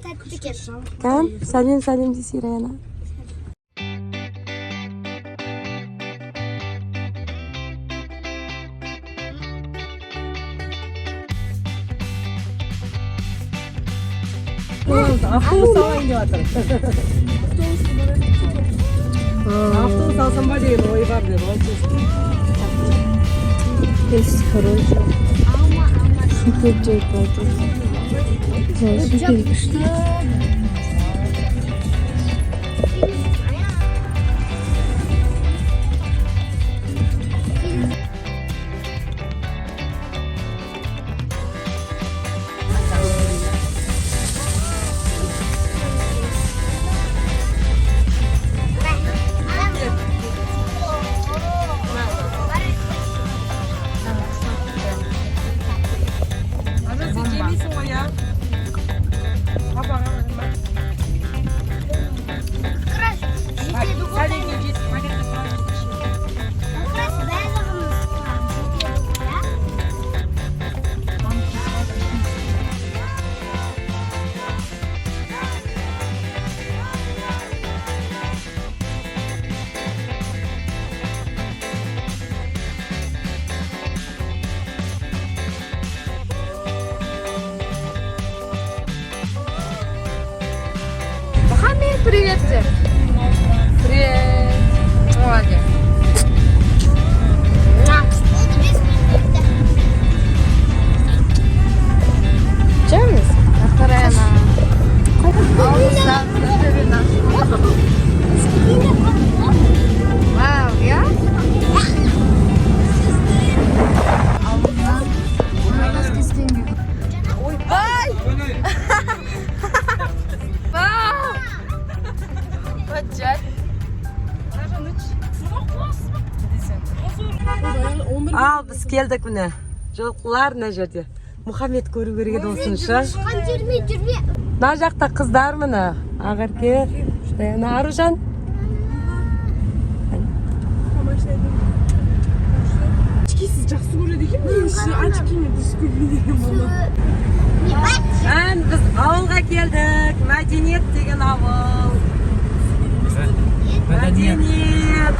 тәтті екен. Кәм, сәлем дейсің Раяна. Автобус алайын деп жатыр. Автобус алсам ба деген ой бар деп. Здесь, короче. Суперджет пойдет. Привет всем! Привет! Молодец! Чемис? Охрена! Вау, я? Ой! Al biz keldik mine. Жылқылар мына жерде. Мұхаммед көру керек болсыншы. Жүрме. Мына жақта қыздар міне. Ақерке, Раяна, Аружан. Сіз жақсы көреді екен мен очкимен дұрыс көрмеген бала. Біз ауылға келдік. Мәдениет деген ауыл. Мәдениет.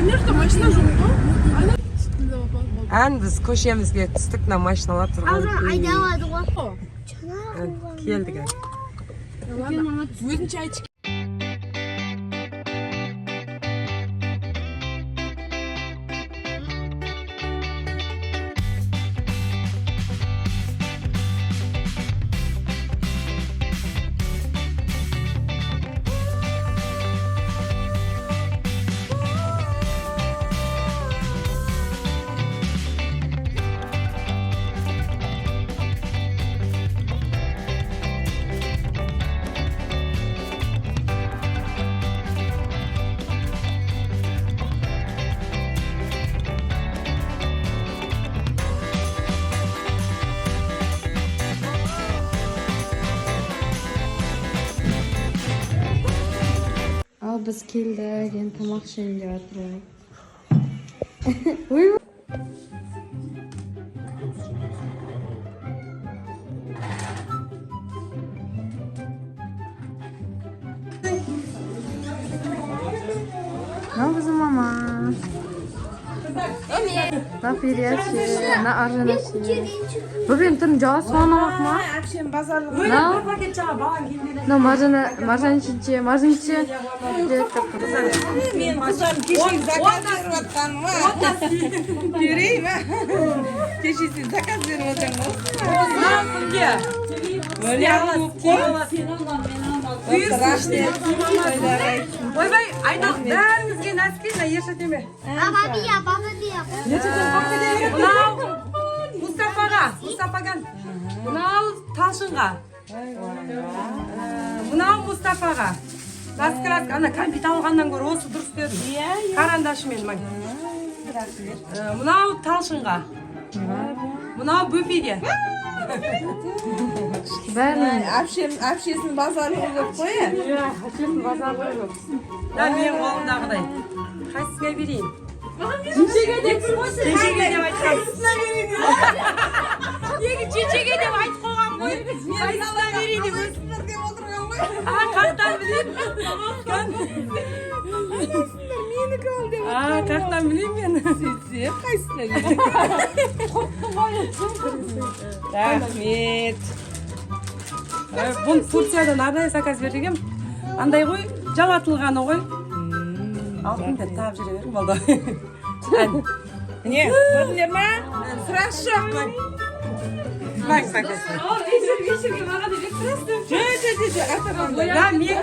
Өнерде машина жоқ па? Біз көшемізге түстік, мына машиналар тұрған. Айдалады ғой. Келдік. Өзінше очки. Biz keldik, endi tomoq ishlaylik deb o'tirdik. Ну, bizim mama. Na Firyachi, na Arjanachi. Bugün tüm cevap sormamak mı? Akşam bazarlık. No, marjanichi. Men kızım keşke zakaz veriyorsan mı? Göreyim ha. Keşke siz zakaz veriyorsanız. Böyle alıp buyursun işte. Ойбай, айнақ бәріңізге нәскена ешетеме. Баба бия. Мынау Мұстафаға. Мынау Талшынға. Мынау Мұстафаға. Раскраска, ана кәмпит алғаннан гөрі осы дұрыс дедім. Карандашымен мәң. Мынау Талшынға. Мынау Бөпеге. Әпшесінің базарлығы көп қой. Әпшесінің базарлығы көп. Мен қолымдағыдай. Қайсыға берейін? Чечеге деп айтқан. Неге чечеге деп айтып қойған ғой. Қайсына берейін деп өз. Қақтан білейін. Қақтан білейін мен. Сөйтсе, қайсына рахмет. Бұл Турциядан арнайы заказ берген. Андай ғой, жалатылғаны ғой. Алтын деп тап жүре берім болды. Міне, көрдіңдер ма? Сұрасы жоқ. Бak заказ. Вечерге маған деп сұрасты. Жоқ. Да, мен